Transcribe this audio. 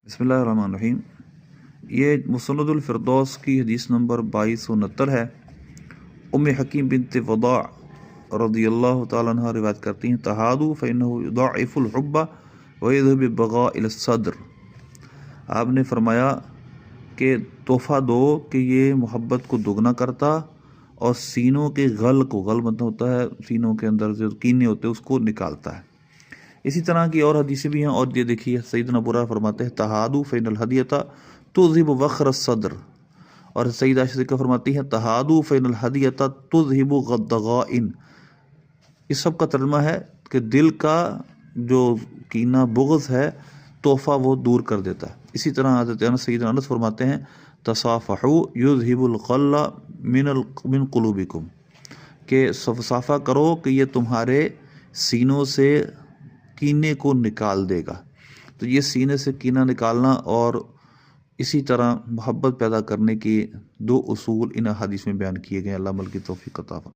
बिस्मिल्लाहिर्रहमानिर्रहीम। ये मुसनदुल फ़िरदौस की हदीस नंबर 2269 है। उम्मे हकीम बिन्त वदा रज़ियल्लाहु ताला अन्हा रिवायत करती हैं, तहादू फ़इन्नहु युदाइफ़ुल हुब्बा व यज़हबु बिग़ा इला सद्र। आपने फरमाया कि तोहफ़ा दो कि ये मोहब्बत को दुगना करता और सीनों के गल को, गल मतलब होता है सीनों के अंदर जो कीने होते हैं उसको निकालता है। इसी तरह की और हदीसें भी हैं। और ये देखिए सैयदना बुरा फरमाते हैं, तहादू फ़इनल हदियता तुज़हिबु वख़्र सद्र। और सैयदा आयशा फरमाती हैं, तहादू फ़इनल हदियता तुज़हिबु गद्दगाइन। इस सब का तर्जुमा है कि दिल का जो कीना बुग़्ज़ है तोहफ़ा वो दूर कर देता है। इसी तरह हज़रत सैयदना अनस फरमाते हैं, तसाफ़हू युज़हिबुल ग़ल्ला मिन क़ुलूबिकुम, कि सफ़ाफ़ा करो कि ये तुम्हारे सीनों से कीने को निकाल देगा। तो ये सीने से कीना निकालना और इसी तरह मोहब्बत पैदा करने के दो उसूल इन हदीस में बयान किए गए। अल्लाह अमल की तौफ़ीक़ अता फरमाए।